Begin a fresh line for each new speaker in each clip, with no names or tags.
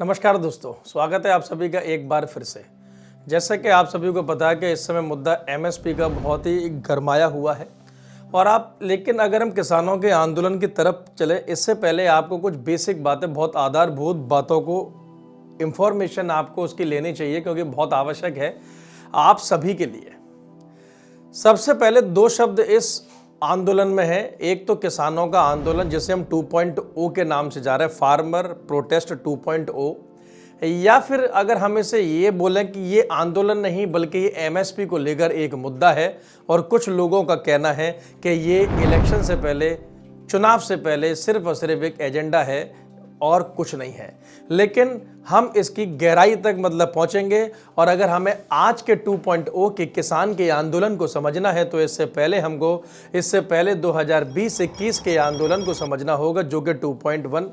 नमस्कार दोस्तों, स्वागत है आप सभी का एक बार फिर से। जैसा कि आप सभी को पता है कि इस समय मुद्दा एमएसपी का बहुत ही गरमाया हुआ है लेकिन अगर हम किसानों के आंदोलन की तरफ चले, इससे पहले आपको कुछ बेसिक बातें, बहुत आधारभूत बातों को इंफॉर्मेशन आपको उसकी लेनी चाहिए क्योंकि बहुत आवश्यक है आप सभी के लिए। सबसे पहले दो शब्द इस आंदोलन में है। एक तो किसानों का आंदोलन जिसे हम 2.0 के नाम से जा रहे हैं, फार्मर प्रोटेस्ट 2.0, या फिर अगर हम इसे ये बोलें कि ये आंदोलन नहीं बल्कि ये एमएसपी को लेकर एक मुद्दा है और कुछ लोगों का कहना है कि ये इलेक्शन से पहले, चुनाव से पहले सिर्फ और सिर्फ एक एजेंडा है और कुछ नहीं है। लेकिन हम इसकी गहराई तक पहुंचेंगे और अगर हमें आज के 2.0 के किसान के आंदोलन को समझना है तो इससे पहले 2020-21 के आंदोलन को समझना होगा जो कि 2.1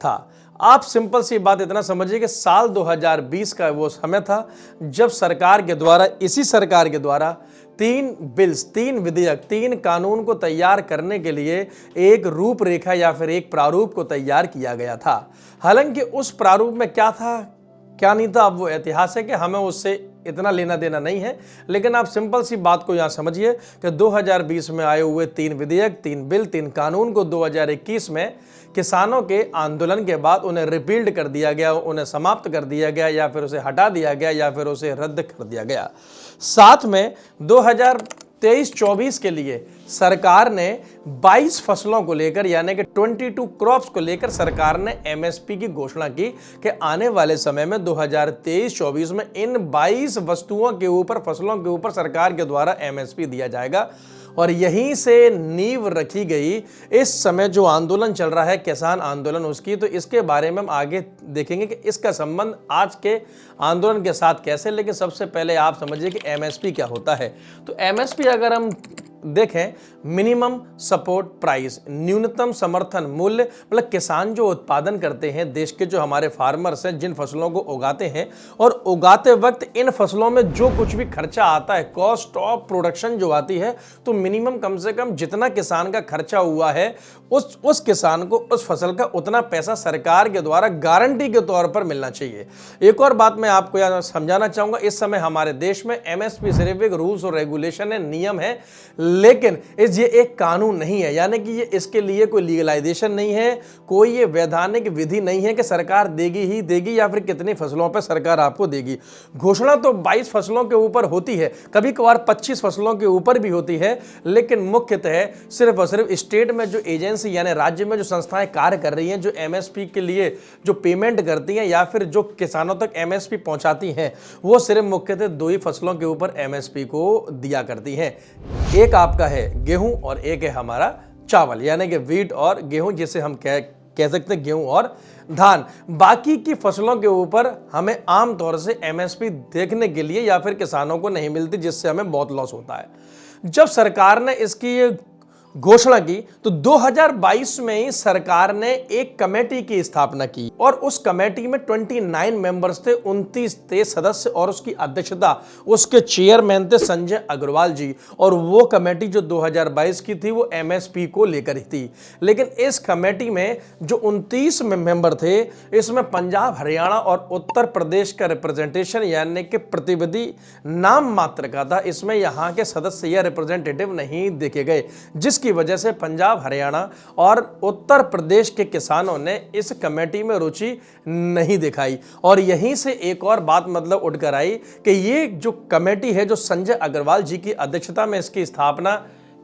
था। आप सिंपल सी बात इतना समझिए कि साल 2020 का वो समय था जब इसी सरकार के द्वारा 3 बिल्स, 3 विधेयक, 3 कानून को तैयार करने के लिए एक रूपरेखा या फिर एक प्रारूप को तैयार किया गया था। हालांकि उस प्रारूप में क्या था क्या नहीं था, अब वो ऐतिहासिक है, हमें उससे इतना लेना देना नहीं है। लेकिन आप सिंपल सी बात को यहाँ समझिए कि 2020 में आए हुए 3 विधेयक, 3 बिल, 3 कानून को 2021 में किसानों के आंदोलन के बाद उन्हें रिपील्ड कर दिया गया, उन्हें समाप्त कर दिया गया या फिर उसे हटा दिया गया या फिर उसे रद्द कर दिया गया। साथ में 2023-24 के लिए सरकार ने 22 फसलों को लेकर यानी कि 22 क्रॉप्स को लेकर सरकार ने एमएसपी की घोषणा की कि आने वाले समय में 2023-24 में इन 22 वस्तुओं के ऊपर, फसलों के ऊपर सरकार के द्वारा एमएसपी दिया जाएगा। और यहीं से नींव रखी गई इस समय जो आंदोलन चल रहा है, किसान आंदोलन, उसकी। तो इसके बारे में हम आगे देखेंगे कि इसका संबंध आज के आंदोलन के साथ कैसे। लेकिन सबसे पहले आप समझिए कि एमएसपी क्या होता है। तो एमएसपी अगर हम देखें, मिनिमम सपोर्ट प्राइस, न्यूनतम समर्थन मूल्य, किसान जो उत्पादन करते हैं, देश के जो हमारे फार्मर्स हैं, जिन फसलों को उगाते हैं और उगाते वक्त इन फसलों में जो कुछ भी खर्चा आता है, कॉस्ट ऑफ प्रोडक्शन जो आती है, तो मिनिमम कम से कम जितना किसान का खर्चा हुआ है उस किसान को उस फसल का उतना पैसा सरकार के द्वारा गारंटी के तौर पर मिलना चाहिए। एक और बात मैं आपको यहाँ समझाना चाहूंगा, इस समय हमारे देश में एमएसपी सिर्फ एक रूल्स और रेगुलेशन है, नियम है, लेकिन ये एक कानून नहीं है। यानी कि ये इसके लिए कोई लीगलाइजेशन नहीं है, कोई ये वैधानिक विधि नहीं है कि सरकार देगी ही देगी या फिर कितनी फसलों पर सरकार आपको देगी। घोषणा तो 22 फसलों के ऊपर होती है, कभी कभार 25 फसलों के ऊपर भी होती है, लेकिन मुख्यतः सिर्फ और सिर्फ स्टेट में जो एजेंसी यानी राज्य में जो संस्थाएं कार्य कर रही हैं, जो एमएसपी के लिए जो पेमेंट करती हैं या फिर जो किसानों तक एमएसपी पहुंचाती हैं, वो सिर्फ मुख्यतः 2 ही फसलों के ऊपर एमएसपी को दिया करती हैं। एक आपका है गेहूं और एक है हमारा चावल, यानी कि व्हीट और गेहूं, जिसे हम कह सकते हैं गेहूं और धान। बाकी की फसलों के ऊपर हमें आमतौर से एमएसपी देखने के लिए या फिर किसानों को नहीं मिलती, जिससे हमें बहुत लॉस होता है। जब सरकार ने इसकी घोषणा की तो 2022 में ही सरकार ने एक कमेटी की स्थापना की और उस कमेटी में 29 मेंबर्स थे, 29 थे सदस्य, और उसकी अध्यक्षता उसके चेयरमैन थे संजय अग्रवाल जी। और वो कमेटी जो 2022 की थी वो एमएसपी को लेकर ही थी। लेकिन इस कमेटी में जो 29 मेंबर थे, इसमें पंजाब, हरियाणा और उत्तर प्रदेश का रिप्रेजेंटेशन यानी कि प्रतिनिधि नाम मात्र का था। इसमें यहाँ के सदस्य या रिप्रेजेंटेटिव नहीं देखे गए, जिसकी वजह से पंजाब, हरियाणा और उत्तर प्रदेश के किसानों ने इस कमेटी में रुचि नहीं दिखाई। और यहीं से एक और बात उठकर आई कि ये जो कमेटी है, जो संजय अग्रवाल जी की अध्यक्षता में इसकी स्थापना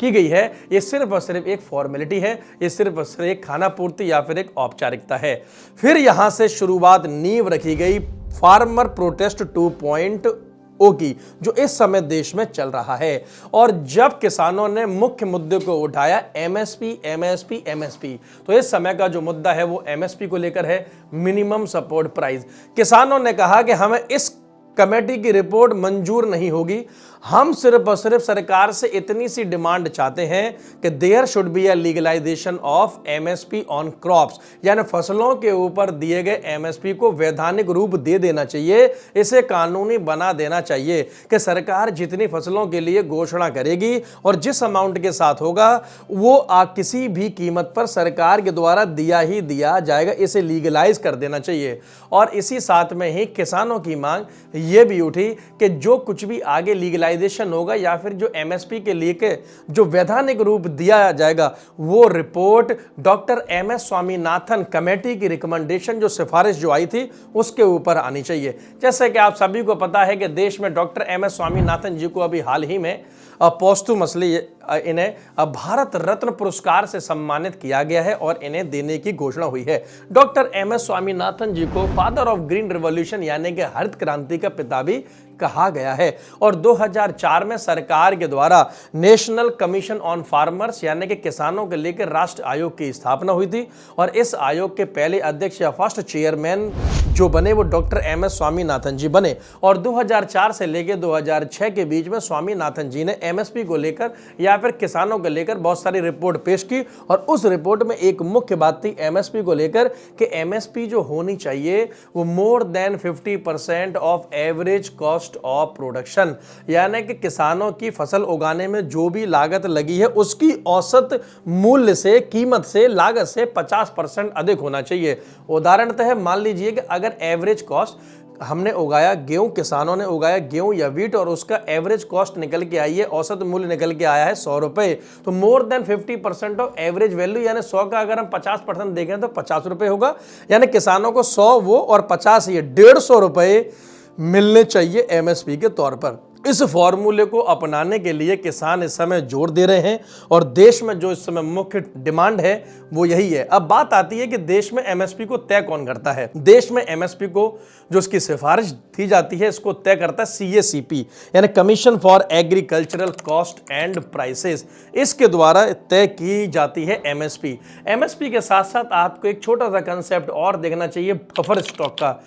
की गई है, ये सिर्फ और सिर्फ एक फॉर्मेलिटी है, ये सिर्फ और सिर्फ एक खाना पूर्ति या फिर एक औपचारिकता है। फिर यहां से शुरुआत, नींव रखी गई फार्मर प्रोटेस्ट 2.0 की, जो इस समय देश में चल रहा है। और जब किसानों ने मुख्य मुद्दे को उठाया, एमएसपी एमएसपी एमएसपी, तो इस समय का जो मुद्दा है वो एमएसपी को लेकर है, मिनिमम सपोर्ट प्राइस। किसानों ने कहा कि हमें इस कमेटी की रिपोर्ट मंजूर नहीं होगी, हम सिर्फ और सिर्फ सरकार से इतनी सी डिमांड चाहते हैं कि there should be a legalisation of MSP on crops, यानी फसलों के ऊपर दिए गए एमएसपी को वैधानिक रूप दे देना चाहिए, इसे कानूनी बना देना चाहिए कि सरकार जितनी फसलों के लिए घोषणा करेगी और जिस अमाउंट के साथ होगा वो किसी भी कीमत पर सरकार के द्वारा दिया ही दिया जाएगा, इसे लीगलाइज कर देना चाहिए। और इसी साथ में ही किसानों की मांग ये भी उठी कि जो कुछ भी आगे लीगलाइजेशन होगा या फिर जो एमएसपी के लिए के जो वैधानिक रूप दिया जाएगा वो report doctor MS Swaminathan committee की रिकमेंडेशन जो सिफारिश जो आई थी उसके ऊपर आनी चाहिए। जैसे कि आप सभी को पता है कि देश में डॉक्टर एमएस स्वामीनाथन जी को अभी हाल ही में पोस्टुमसली इन्हें भारत रत्न पुरस्कार से सम्मानित किया गया है और इन्हें देने की घोषणा हुई है। डॉक्टर एमएस स्वामीनाथन जी को फादर ऑफ ग्रीन रिवॉल्यूशन यानी कि हरित क्रांति का पिता भी कहा गया है और 2004 में सरकार के द्वारा नेशनल कमीशन ऑन फार्मर्स यानी कि किसानों के लेकर राष्ट्र आयोग की स्थापना हुई थी और इस आयोग के पहले अध्यक्ष या फर्स्ट चेयरमैन जो बने वो डॉक्टर एमएस स्वामीनाथन जी बने और 2004 से लेकर 2006 के बीच में स्वामीनाथन जी ने एमएसपी को लेकर या फिर किसानों को लेकर बहुत सारी रिपोर्ट पेश की और उस रिपोर्ट में एक मुख्य बात थी एमएसपी को लेकर कि एमएसपी जो होनी चाहिए वो more than 50% of average cost of production, यानी कि किसानों की फसल उगाने में जो भी लागत लगी है उसकी औसत मूल्य से कीमत से लागत से 50% अधिक होना चाहिए। उदाहरणतः मान लीजिए कि अगर एवरेज कॉस्ट हमने उगाया गेहूं, किसानों ने उगाया गेहूं या वीट और उसका एवरेज कॉस्ट निकल के आई है, औसत मूल्य निकल के आया है 100 रुपए, तो more than 50% of average value यानी 100 का अगर हम 50% देखें तो 50 रुपए होगा, यानी किसानों को 100 वो और 50 ये 150 रुपए मिलने चाहिए एमएसपी के तौर पर। इस फॉर्मूले को अपनाने के लिए किसान इस समय जोर दे रहे हैं और देश में जो इस समय मुख्य डिमांड है वो यही है। अब बात आती है कि देश में एमएसपी को तय कौन करता है। देश में एमएसपी को जो इसकी सिफारिश दी जाती है इसको तय करता है सीएसीपी यानी commission for agricultural cost and prices, इसके द्वारा तय की जाती है एमएसपी। एमएसपी के साथ साथ आपको एक छोटा सा कंसेप्ट और देखना चाहिए बफर स्टॉक का।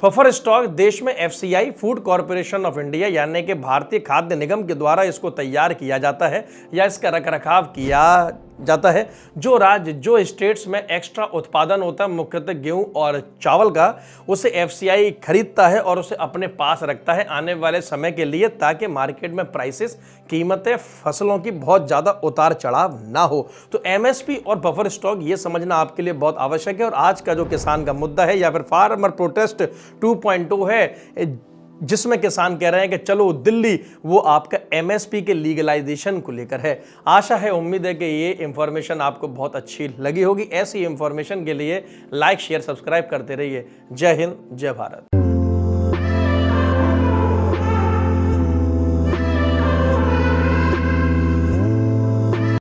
बफर स्टॉक देश में FCI food corporation of India यानी कि भारतीय खाद्य निगम के द्वारा इसको तैयार किया जाता है या इसका रखरखाव किया जाता है। जो राज्य जो स्टेट्स में एक्स्ट्रा उत्पादन होता है मुख्यतः गेहूं और चावल का, उसे एफसीआई खरीदता है और उसे अपने पास रखता है आने वाले समय के लिए ताकि मार्केट में प्राइसेस कीमतें फसलों की बहुत ज़्यादा उतार चढ़ाव ना हो। तो एमएसपी और बफर स्टॉक ये समझना आपके लिए बहुत आवश्यक है। और आज का जो किसान का मुद्दा है या फिर फार्मर प्रोटेस्ट 2.0 है जिसमें किसान कह रहे हैं कि चलो दिल्ली, वो आपका एमएसपी के लीगलाइजेशन को लेकर है। आशा है, उम्मीद है कि ये इंफॉर्मेशन आपको बहुत अच्छी लगी होगी। ऐसी इंफॉर्मेशन के लिए लाइक शेयर सब्सक्राइब करते रहिए। जय हिंद, जय भारत।